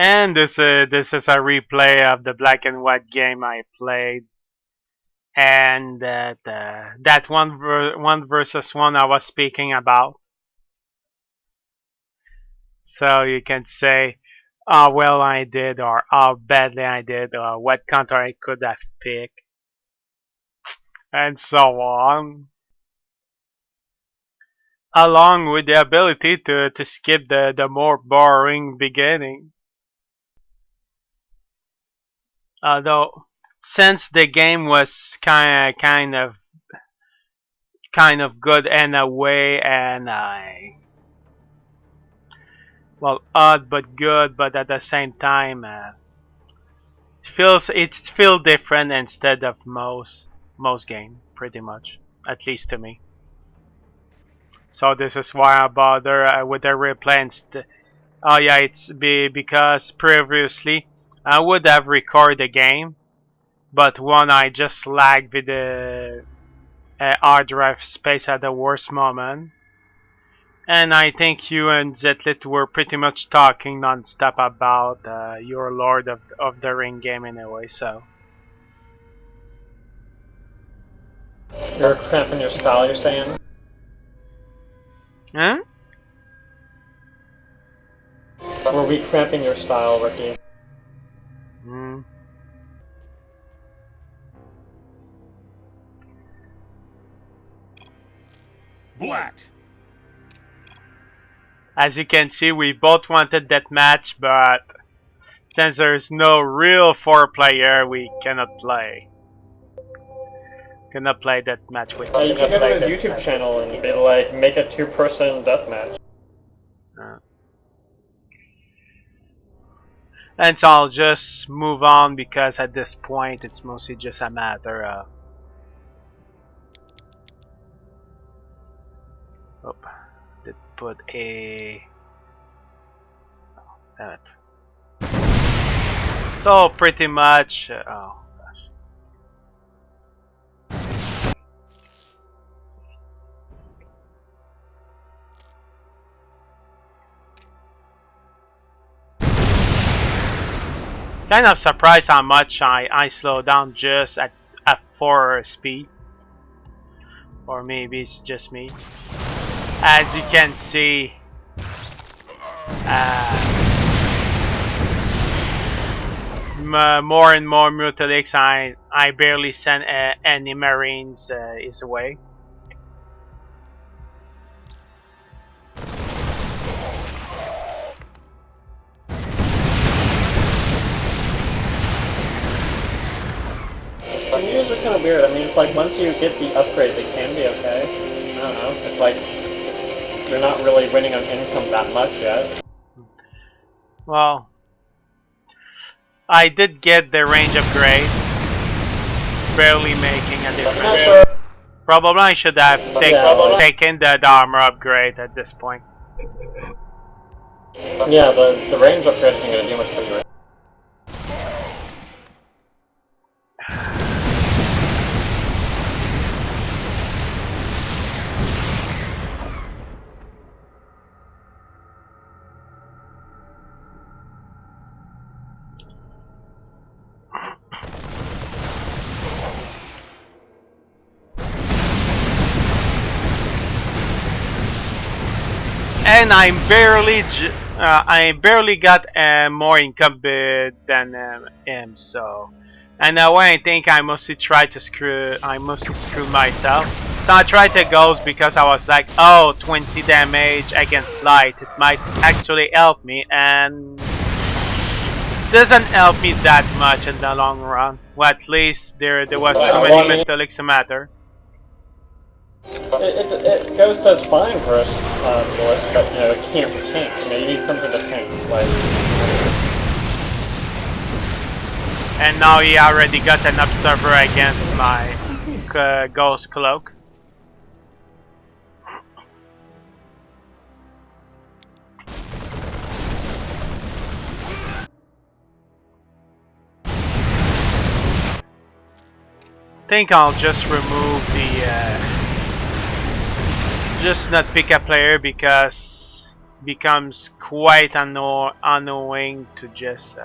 And this is a replay of the black and white game I played, and that one versus one I was speaking about. So you can say how well I did, or how badly I did, or what counter I could have picked, and so on. Along with the ability to skip the more boring beginning. Although, since the game was kind of good in a way, and well, odd but good, but at the same time, it feels different instead of most game, pretty much, at least to me. So this is why I bother with the replay. Oh yeah, because previously I would have recorded the game, but one I just lagged with the hard drive space at the worst moment. And I think you and Zetlit were pretty much talking non-stop about your Lord of the Ring game anyway, so. You're cramping your style, you're saying? Huh? Were we cramping your style, Ricky? Mm. Black. As you can see, we both wanted that match, but since there's no real 4-player, we cannot play. Cannot play that match with You should go to his YouTube channel and be like, make a 2-person deathmatch. And so I'll just move on, because at this point it's mostly just a matter of... Oh, did put a... Oh, damn it. So pretty much... oh gosh. Kind of surprised how much I slow down just at 4 speed. Or maybe it's just me. As you can see, more and more Mutalix, I barely send any Marines his way. Menus are kind of weird. I mean, it's like once you get the upgrade, they can be okay. I don't know. It's like you're not really winning on income that much yet. Well, I did get the range upgrade, barely making a difference. Sure. Probably I should have taken the armor upgrade at this point. Yeah, the range upgrade isn't going to do much for you, right? And I barely got more income than him, so. And that way I think I mostly screw myself. So I tried the ghost because I was like, oh, 20 damage against light, it might actually help me, and doesn't help me that much in the long run. Well, at least there was too many Mentalics to matter. Ghost does fine for us, Lewis, but you know, it can't tank. You know, you need something to tank, like. And now he already got an observer against my ghost cloak. Think I'll just remove the just not pick a player, because becomes quite annoying to just.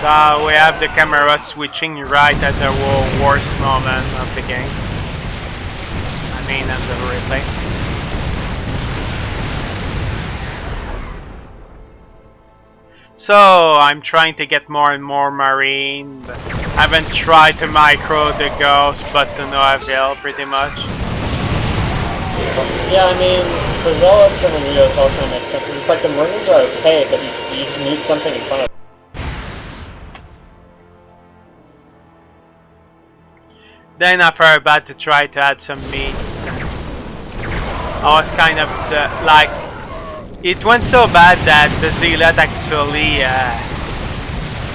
So we have the camera switching right at the worst moment of the game. I mean, at the replay. So I'm trying to get more and more marine, but I haven't tried to micro the ghost, but to no avail pretty much. Yeah, I mean, the Zealots and the Neos all kind of make sense. It's just like the Marines are okay, but you just need something in front of them. Then I felt bad to try to add some meat since I was kind of like, it went so bad that the Zealot actually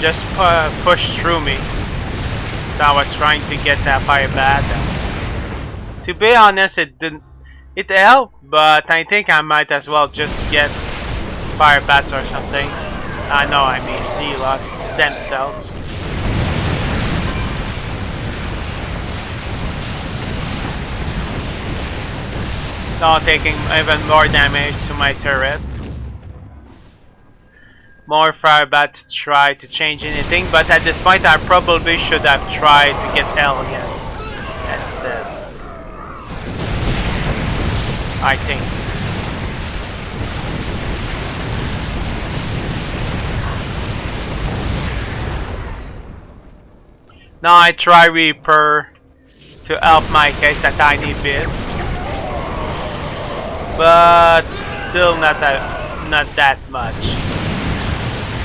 just pushed through me. So I was trying to get that fire bat. To be honest, it didn't. It helped, but I think I might as well just get fire bats or something. I know, I mean Zealots themselves. So taking even more damage to my turret. More fire bat to try to change anything, but at this point I probably should have tried to get elegance instead. I think. Now I try Reaper to help my case a tiny bit, but still not that much.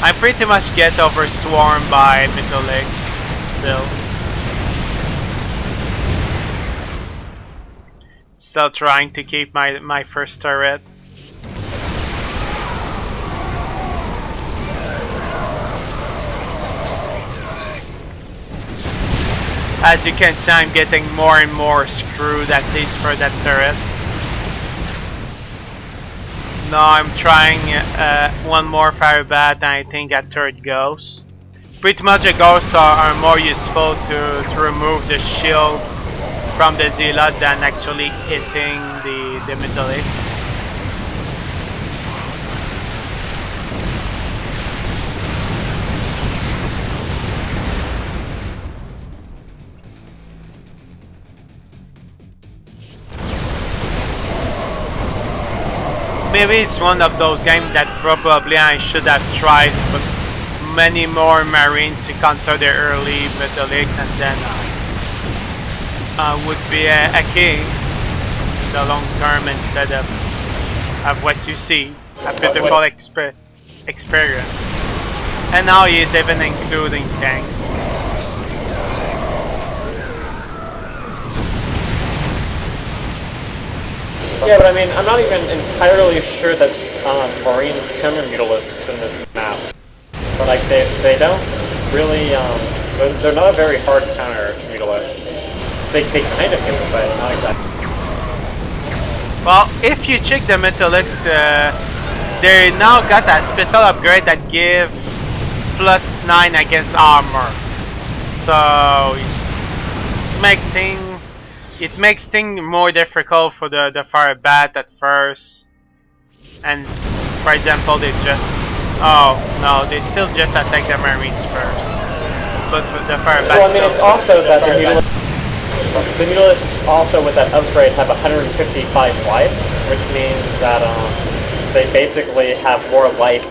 I pretty much get overswarmed by Mytholics still. Still trying to keep my first turret. As you can see, I'm getting more and more screwed, at least for that turret. Now I'm trying one more fire bat, and I think that turret goes. Pretty much the ghosts are more useful to remove the shield from the Zealot than actually hitting the Mytholics. Maybe it's one of those games that probably I should have tried but many more Marines to counter the early Mytholics, and then I would be a king in the long term instead of what you see, a pitiful experience. And now he is even including tanks. Yeah, but I mean, I'm not even entirely sure that Marines counter Mutalisks in this map. But like, they don't really, they're not a very hard counter Mutalisk. They kind of do, but not exactly. Well, if you check the Mytholics, they now got a special upgrade that give +9 against armor. So it makes things more difficult for the fire bat at first. And for example, they just they still just attack the Marines first. But for the fire bat, well, I mean, it's also that the Mutalisks also with that upgrade have 155 life, which means that they basically have more life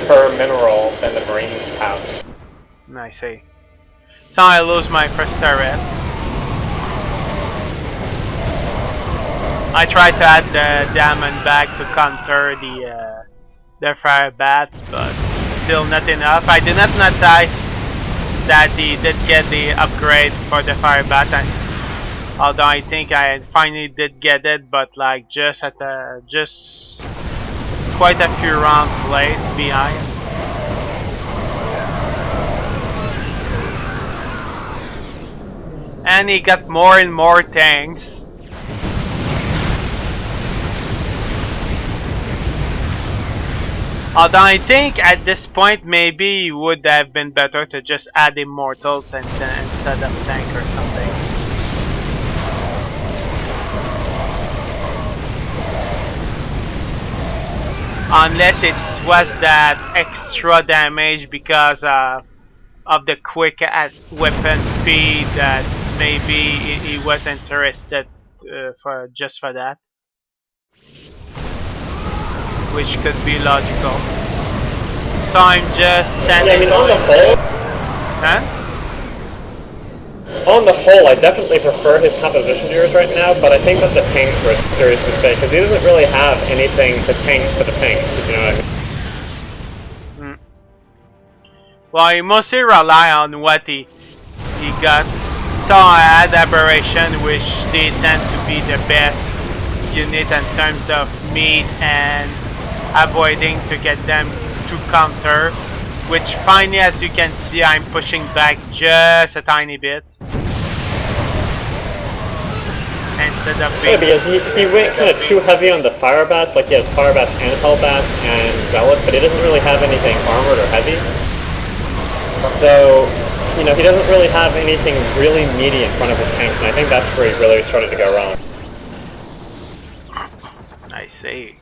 per mineral than the Marines have. I see. So I lose my first turret. I tried to add the diamond back to counter the fire bats, but still not enough. I did not notice that he did get the upgrade for the fire bat, although I think I finally did get it, but like just quite a few rounds late behind. And he got more and more tanks. Although I think at this point maybe it would have been better to just add immortals instead of tank or something. unless it was that extra damage because of the quick at weapon speed that maybe he was interested for just for that, which could be logical. So I'm just standing. Yeah, I mean, on the whole, huh? On the whole, I definitely prefer his composition to yours right now, but I think that the tanks were a serious mistake, because he doesn't really have anything to tank for the tanks, if you know what I mean. Well, he mostly rely on what he got. So I had Aberration, which they tend to be the best unit in terms of meat and avoiding to get them to counter. Which finally, as you can see, I'm pushing back just a tiny bit. Instead of being... Yeah, because he went kind of too heavy on the fire bats, like he has fire bats and hell bats and zealot, but he doesn't really have anything armored or heavy. So, you know, he doesn't really have anything really meaty in front of his tanks, and I think that's where he really started to go wrong. I see.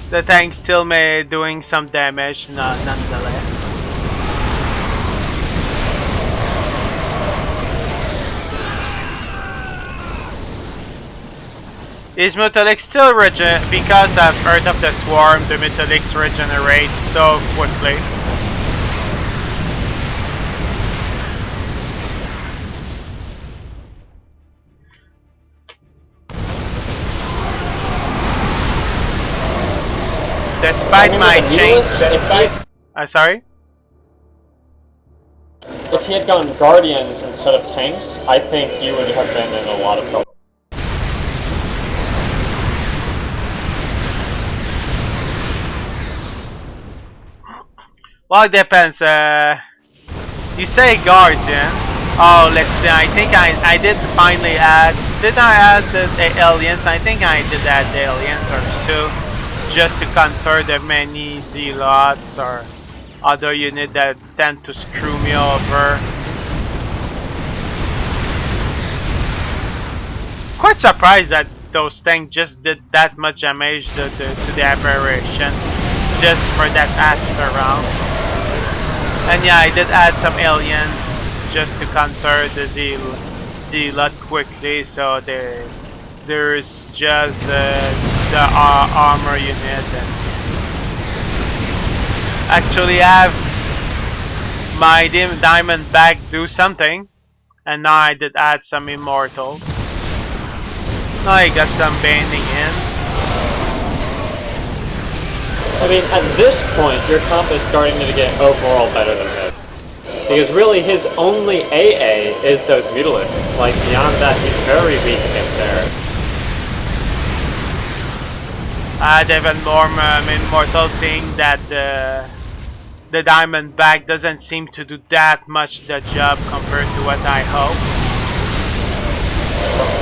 The tank still doing some damage, nonetheless. Is Metallix still because I've heard of the swarm, the Metallix regenerates so quickly. Despite my change... sorry? If he had gone Guardians instead of tanks, I think he would have been in a lot of trouble. Well, it depends. You say Guardian. Oh, let's see. I think I did finally add... Did I add the aliens? I think I did add the aliens or so. Just to counter the many zealots or other units that tend to screw me over. Quite surprised that those tanks just did that much damage to the Aberration just for that after round. And yeah, I did add some aliens just to counter the zealot quickly, so there's just the armor unit, and actually have my diamond bag do something, and now I did add some immortals. Now I got some banding in. I mean, at this point, your comp is starting to get overall better than his. Because really, his only AA is those Mutalisks. Like, beyond that, he's very weak against air. Add even more immortal, seeing that the diamond bag doesn't seem to do that much the job compared to what I hope.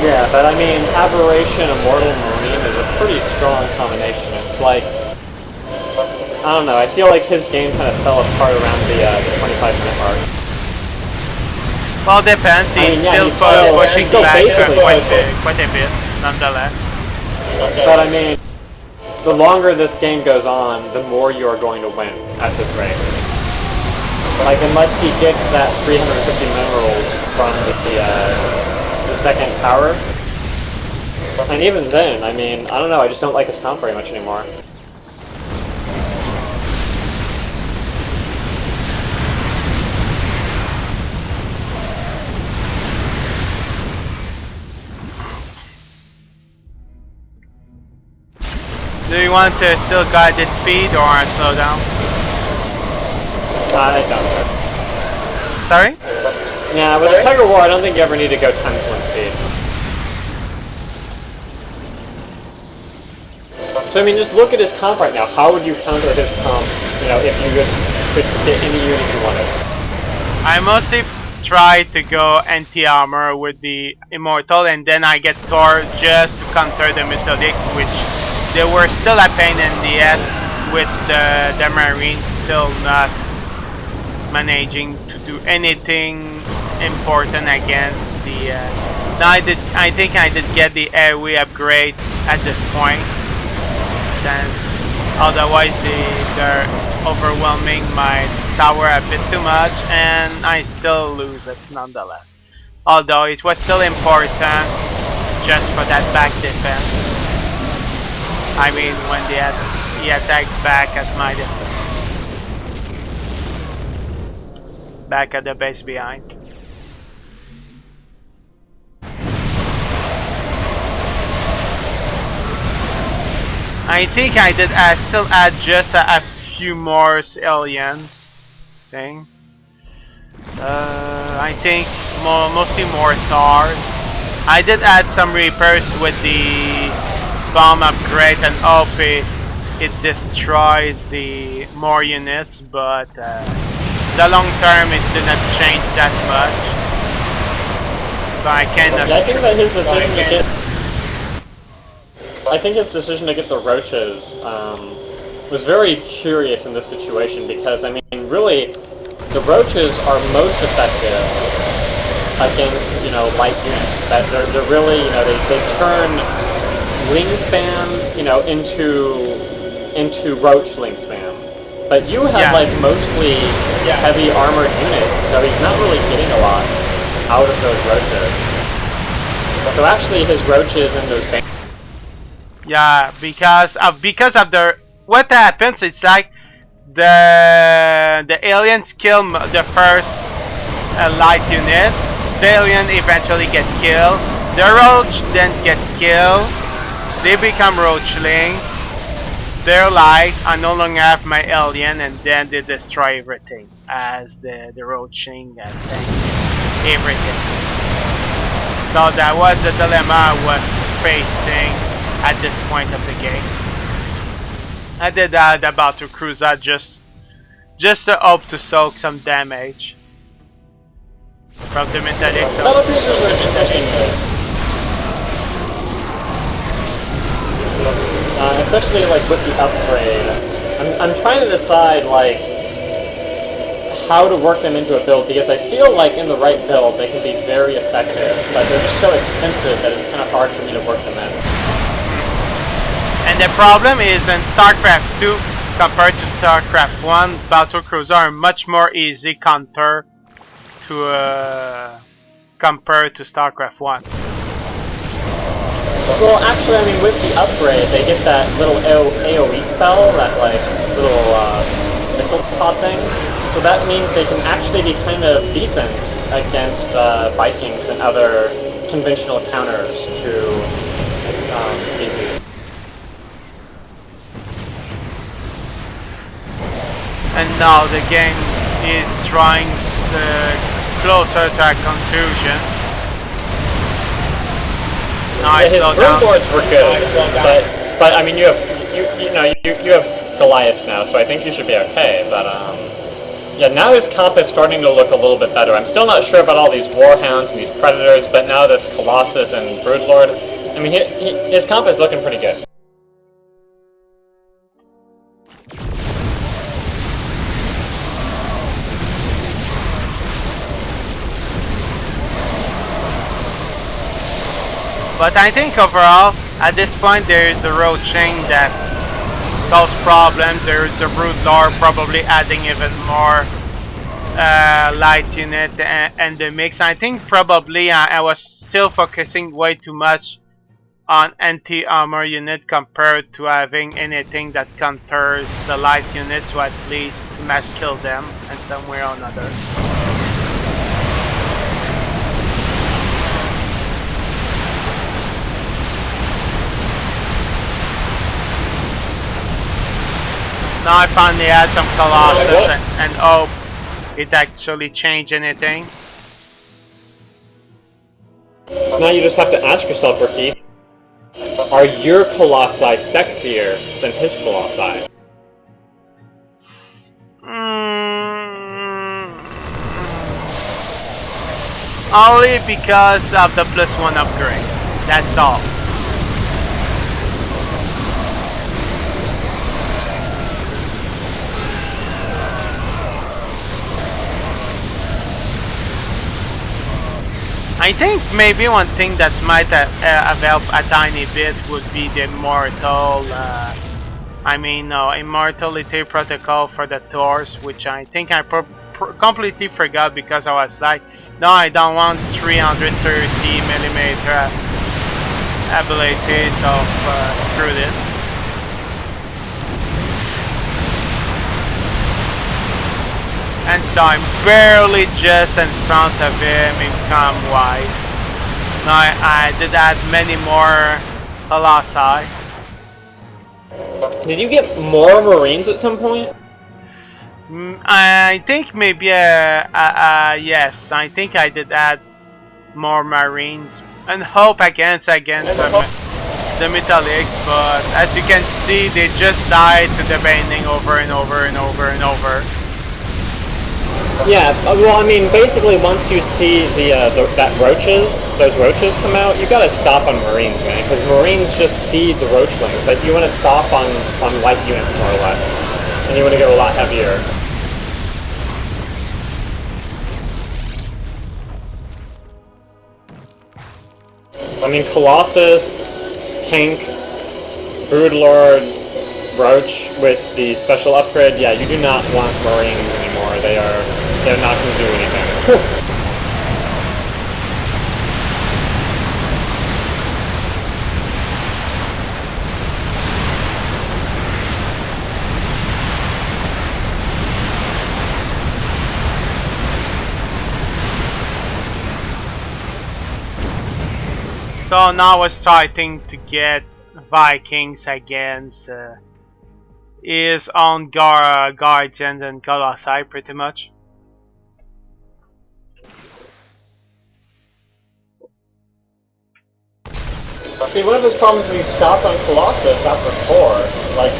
Yeah, but I mean, Aberration, Immortal, Marine is a pretty strong combination. It's like, I don't know, I feel like his game kind of fell apart around the 25-minute mark. Well, depends. He's still pushing back quite a bit, nonetheless. But I mean, the longer this game goes on, the more you are going to win at this rate. Like, unless he gets that 350 minerals from the second power. And even then, I mean, I don't know, I just don't like his comp very much anymore. Do you want to still guide the speed or slow down? I don't know. Sorry? Yeah, with the Tiger War, I don't think you ever need to go times 1 speed. So I mean, just look at his comp right now. How would you counter his comp, you know, if you could get any unit you wanted? I mostly try to go anti-armor with the Immortal, and then I get Thor just to counter the Metallix, which they were still a pain in the ass with the Marine still not managing to do anything important against the No, I think I did get the AoE upgrade at this point, since otherwise they're overwhelming my tower a bit too much, and I still lose it nonetheless. Although it was still important just for that back defense. I mean, when he attacked back at my defense. Back at the base behind. I think I did still add just a few more aliens thing. I think mostly more stars. I did add some Reapers with the bomb upgrade and hope it destroys the more units, but the long term it did not change that much. So I cannot. I think that his decision to get. I think his decision to get the roaches was very curious in this situation because I mean, really, the roaches are most effective against light units. That they're really they turn wingspan into roach wingspan. But you have like mostly heavy armored units, so he's not really getting a lot out of those roaches. So actually, his roaches and those bands. Yeah, because of the what happens. It's like the aliens kill the first light unit. The alien eventually gets killed. The roach then gets killed. They become roachling. They're like, I no longer have my alien, and then they destroy everything as the roaching tank everything. So that was the dilemma I was facing at this point of the game. I did the battle cruiser just to hope to soak some damage from the metallic. Especially like with the upgrade, I'm trying to decide like how to work them into a build because I feel like in the right build they can be very effective, but they're just so expensive that it's kind of hard for me to work them in. And the problem is in StarCraft 2 compared to StarCraft 1, battle cruisers are much more easy counter to compared to StarCraft 1. Well, actually, I mean, with the upgrade, they get that little AoE spell, that like little missile pod thing. So that means they can actually be kind of decent against Vikings and other conventional counters to PCs. And now the game is drawing closer to a conclusion. Yeah, his broodlords were good, but I mean you have Goliath now, so I think you should be okay. But yeah, now his comp is starting to look a little bit better. I'm still not sure about all these warhounds and these predators, but now this Colossus and Broodlord, I mean his comp is looking pretty good. But I think overall, at this point, there is the roaching that causes problems. There is the Broodlord probably adding even more light unit and the mix. I think probably I was still focusing way too much on anti-armor unit compared to having anything that counters the light unit to at least mass kill them in some way or another. Now I finally had some Colossus and hope it actually changed anything. So now you just have to ask yourself, Rookie, are your Colossi sexier than his Colossi? Only because of the +1 upgrade. That's all. I think maybe one thing that might have helped a tiny bit would be the immortal, immortality protocol for the Thors, which I think I completely forgot because I was like, no, I don't want 330mm ability, so screw this. And so I'm barely just in front of him income wise. Now I did add many more Colossi. Did you get more Marines at some point? I think maybe yes. I think I did add more Marines and hope against the Metallics, but as you can see, they just died to the bending over and over and over and over. Yeah, well, I mean, basically, once you see those roaches come out, you gotta stop on Marines, man, because Marines just feed the roachlings. Like, you want to stop on light units, more or less, and you want to go a lot heavier. I mean, Colossus, Tank, Broodlord, Roach with the special upgrade, yeah, you do not want Marines anymore. They're not going to do anything. So now we're starting to get Vikings against his own Guardians and Colossi, pretty much. See, one of his problems is he stopped on Colossus after 4. Like,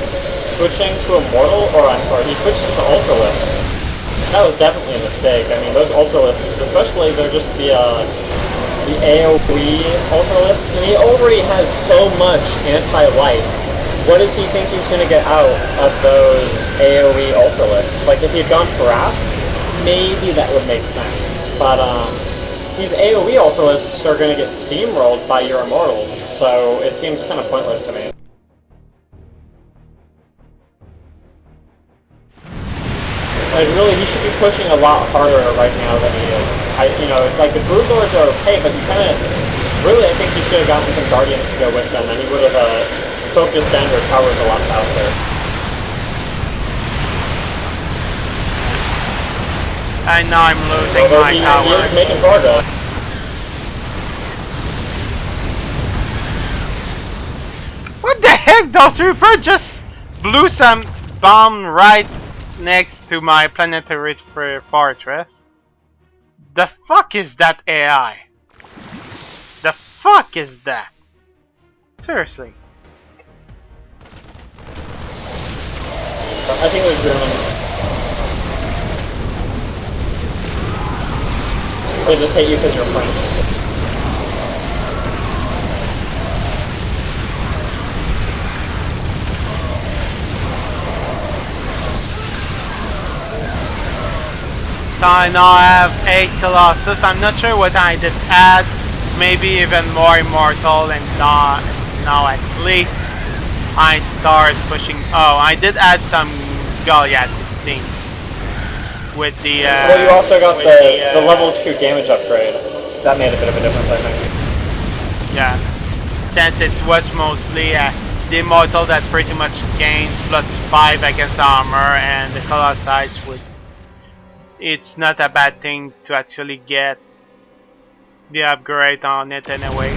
switching to Immortal, he switched to Ultralisks. That was definitely a mistake. I mean, those Ultralisks, especially, they're just the AoE Ultralisks, and he already has so much anti-light. What does he think he's going to get out of those AoE Ultralisks? Like, if he had gone for Wrath, maybe that would make sense. But, these AoE Ultralisks are going to get steamrolled by your Immortals, so it seems kind of pointless to me. Like, really, he should be pushing a lot harder right now than he is. It's like the Broodlords are okay, but you kind of... Really, I think he should have gotten some Guardians to go with them, and he would have focused down their towers a lot faster. I know I'm losing my tower. He is making progress. What the heck? Those Reaper just blew some bomb right next to my planetary fortress. The fuck is that AI? The fuck is that? Seriously. I think it was German. They just hate you because you're French. So I now have 8 Colossus. I'm not sure what I did add. Maybe even more Immortal, and now at least I start pushing. Oh, I did add some Goliath, it seems. With the well, you also got the level 2 damage upgrade. That made a bit of a difference, I think. Yeah, since it was mostly the Immortal that pretty much gains +5 against armor, and the Colossi would. It's not a bad thing to actually get the upgrade on it anyway.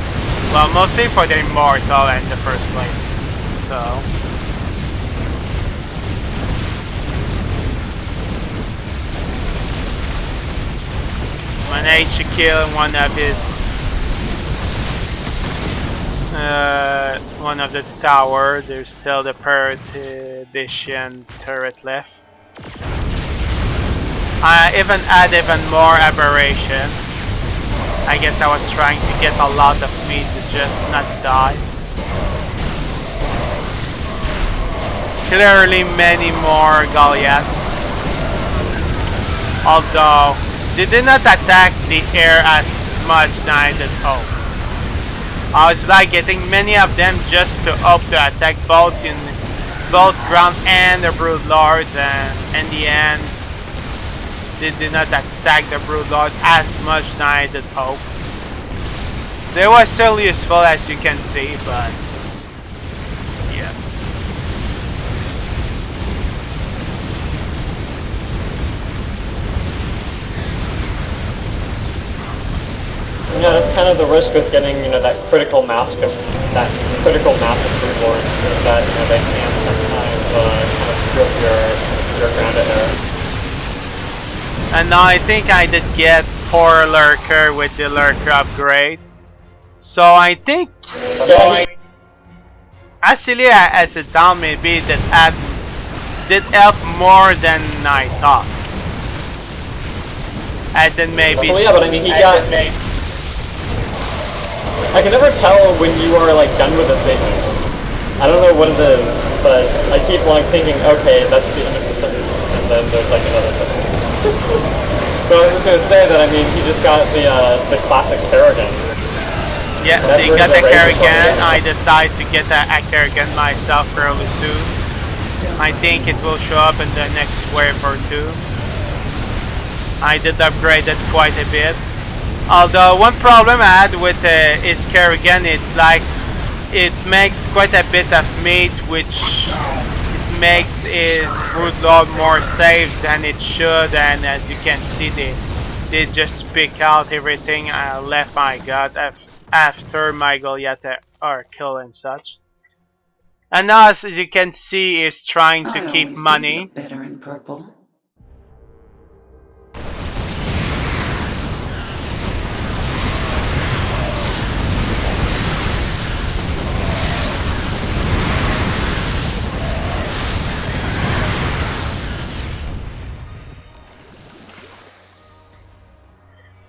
Well, mostly for the Immortal in the first place. So. Managed to kill one of the tower. There's still the Perdition turret left. I even add even more aberration. I guess I was trying to get a lot of meat to just not die. Clearly many more Goliaths. Although they did not attack the air as much than I did hope. I was like getting many of them just to hope to attack both ground and the Brood Lords, and in the end they did not attack the Brood Lords as much than I did hope. They were still useful, as you can see, but yeah. Yeah, that's kind of the risk with getting, you know, that critical mass of Brood Lords, is that, you know, they can sometimes kind of screw up your ground area. And now I think I did get 4 Lurker with the Lurker upgrade. So I think, as silly as it sounds, maybe that did help more than I thought. As in maybe. Well, yeah, but I mean, I can never tell when you are like done with a statement. I don't know what it is, but I keep like thinking, okay, that's the end of the sentence, and then there's like another sentence. So I was just gonna say that, I mean, he just got the classic Kerrigan. Yeah, so you got the Kerrigan. I decide to get a Kerrigan myself fairly soon. I think it will show up in the next wave or two. I did upgrade it quite a bit. Although one problem I had with his Kerrigan, it's like it makes quite a bit of meat, which it makes his Brood Lord more safe than it should, and as you can see, they just pick out everything left my gut after my Goliath are killed and such. And now, as you can see, is trying to keep money. Better in purple.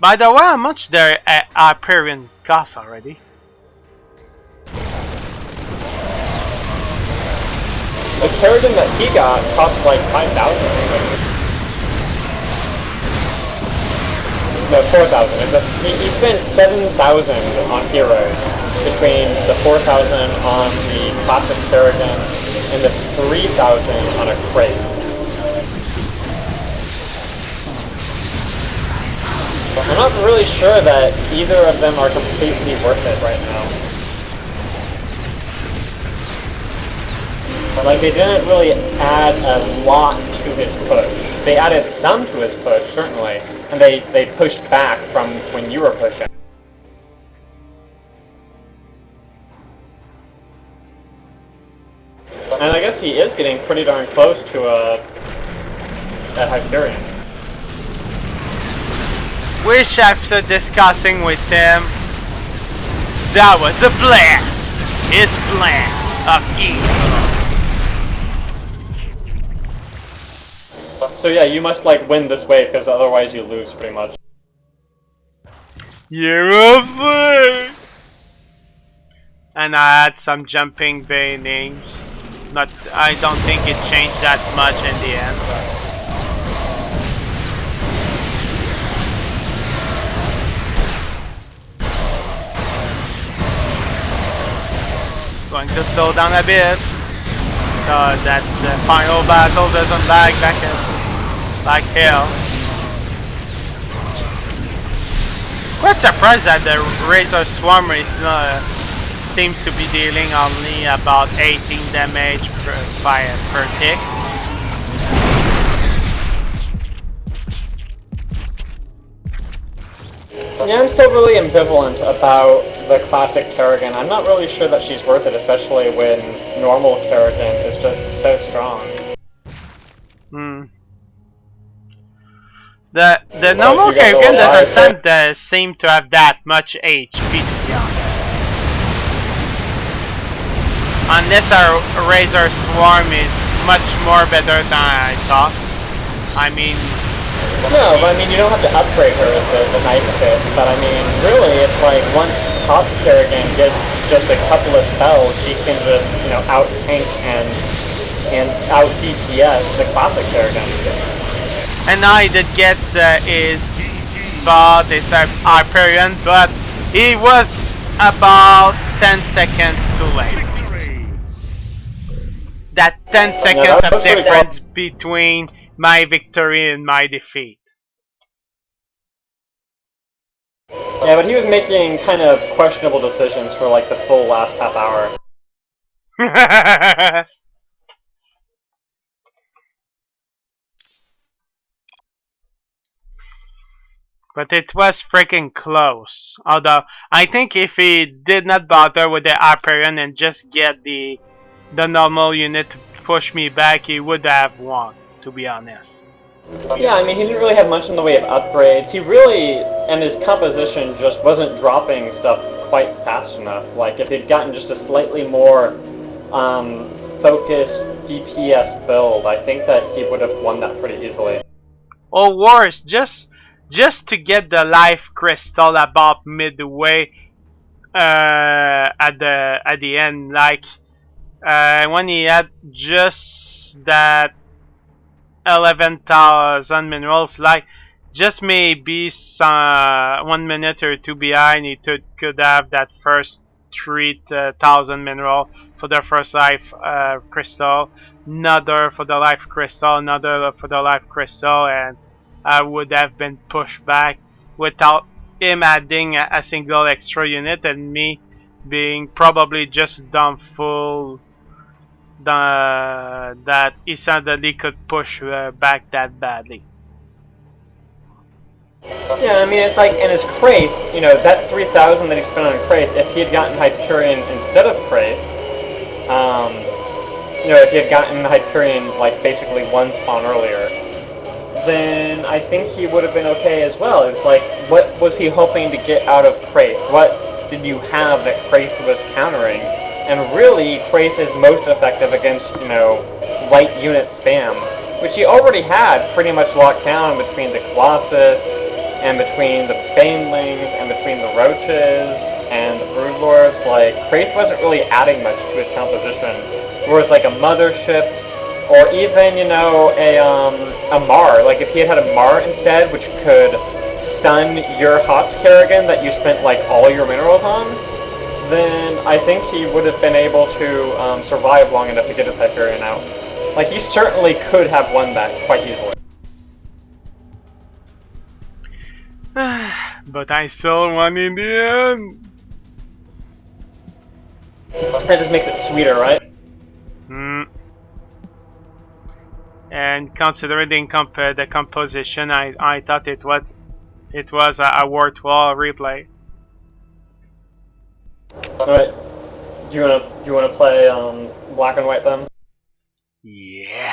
By the way, how much their Hyperion cost already? The Kerrigan that he got cost like 5,000. No, 4,000. He spent 7,000 on heroes between the 4,000 on the classic Kerrigan and the 3,000 on a crate. I'm not really sure that either of them are completely worth it right now. But like, they didn't really add a lot to his push. They added some to his push, certainly, and they pushed back from when you were pushing. And I guess he is getting pretty darn close to that Hyperion. Wish after discussing with him, that was the plan! His plan of evil. So yeah, you must like win this wave, because otherwise you lose pretty much. You will see! And I had some jumping bay names. I don't think it changed that much in the end, but going to slow down a bit so that the final battle doesn't lag back like hell. Quite surprised that the Razor Swarm is seems to be dealing only about 18 damage per tick. Yeah, I'm still really ambivalent about the classic Kerrigan. I'm not really sure that she's worth it, especially when normal Kerrigan is just so strong. The normal Kerrigan doesn't seem to have that much HP, to be honest. Unless our Razor Swarm is much more better than I thought. I mean... No, but I mean, you don't have to upgrade her is the nice bit, but I mean, really, it's like, once HotS Kerrigan gets just a couple of spells, she can just, you know, out-tank and out-DPS the classic Kerrigan. And now that gets is about this Hyperion, but he was about 10 seconds too late. That 10 seconds that of was pretty difference between my victory and my defeat. Yeah, but he was making kind of questionable decisions for like the full last half hour. But it was freaking close. Although I think if he did not bother with the Hyperion and just get the normal unit to push me back, he would have won, to be honest. Yeah, I mean, he didn't really have much in the way of upgrades. He really, and his composition just wasn't dropping stuff quite fast enough. Like, if he'd gotten just a slightly more focused DPS build, I think that he would have won that pretty easily. Or worse, just to get the life crystal about midway at the end, like when he had just that 11,000 minerals, like just maybe some 1 minute or two behind, he could have that first 3,000 mineral for the first life crystal, another for the life crystal, another for the life crystal, and I would have been pushed back without him adding a single extra unit and me being probably just done full that he suddenly could push back that badly. Yeah, I mean, it's like, and his Kraith, you know, that 3,000 that he spent on Kraith, if he had gotten Hyperion instead of Kraith, you know, if he had gotten Hyperion, like, basically one spawn earlier, then I think he would have been okay as well. It was like, what was he hoping to get out of Kraith? What did you have that Kraith was countering? And really, Kraith is most effective against, you know, light unit spam, which he already had pretty much locked down between the Colossus, and between the Banelings, and between the Roaches, and the Broodlords. Like, Kraith wasn't really adding much to his composition. Whereas, like, a Mothership, or even, you know, a Mar. Like, if he had a Mar instead, which could stun your HotS Kerrigan that you spent, like, all your minerals on, then I think he would have been able to survive long enough to get his Hyperion out. Like, he certainly could have won that quite easily. But I still won in the end. That just makes it sweeter, right? And considering the composition, I thought it was a worthwhile replay. Alright. Do you wanna play black and white then? Yeah.